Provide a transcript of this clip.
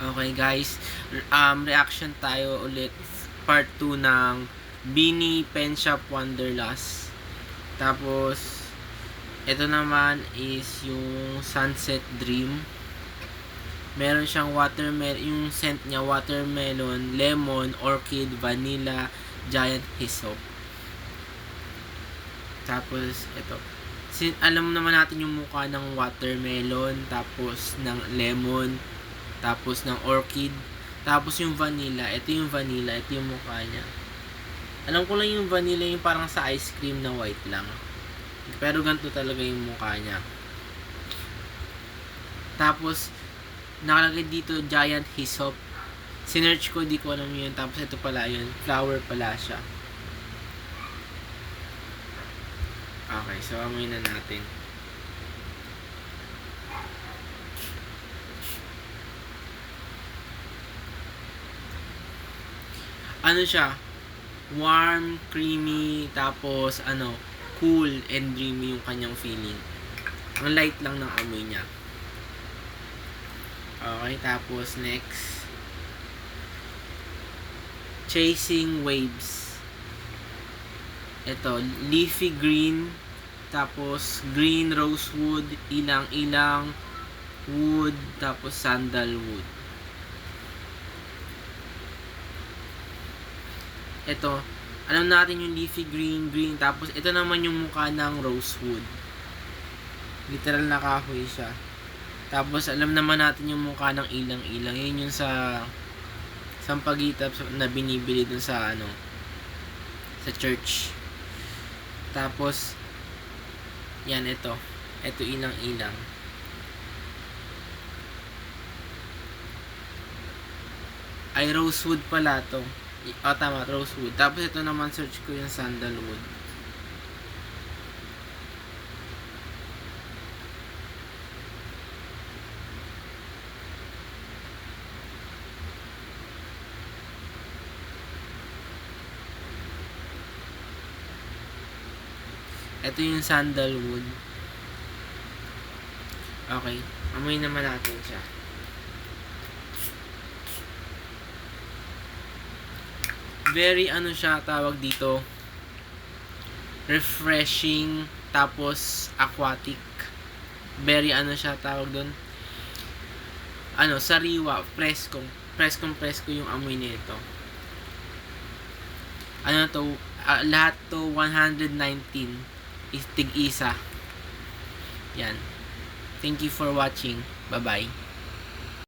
Okay guys, reaction tayo ulit part 2 ng Beanie Pen Shop Wanderlust. Tapos ito naman is yung Sunset Dream. Meron siyang watermelon, yung scent niya watermelon, lemon, orchid, vanilla, giant hyssop. Tapos ito. Alam naman natin yung mukha ng watermelon, tapos ng lemon, tapos ng orchid, tapos yung vanilla. Ito yung vanilla, ito yung mukha niya. Alam ko lang yung vanilla yung parang sa ice cream na white lang. Pero ganito talaga yung mukha niya. Tapos nakalagay dito giant hyssop. Sinearch ko, di ko alam yun. Tapos ito pala yun, flower pala siya. Okay, so amoy na natin. Ano siya? Warm, creamy, tapos cool and dreamy yung kanyang feeling. Ang light lang ng amoy niya. Okay, tapos next. Chasing Waves. Ito, leafy green, tapos green rosewood, ilang-ilang, wood, tapos sandalwood. Ito, alam natin yung leafy green, tapos ito naman yung mukha ng rosewood. Literal na kahoy siya. Tapos alam naman natin yung mukha ng ilang-ilang. Yun yung sa sampagita na binibili dun sa sa church. Tapos yan, ito ilang-ilang. Ay, rosewood pala to. Tama, rosewood. Tapos ito naman, search ko yung sandalwood. Ito yung sandalwood. Okay, amoy naman natin siya. Very siya tawag dito, refreshing, tapos aquatic. Very siya tawag doon, sariwa, presko yung amoy nito. Lahat to 119 is tig-isa. Yan. Thank you for watching. Bye bye.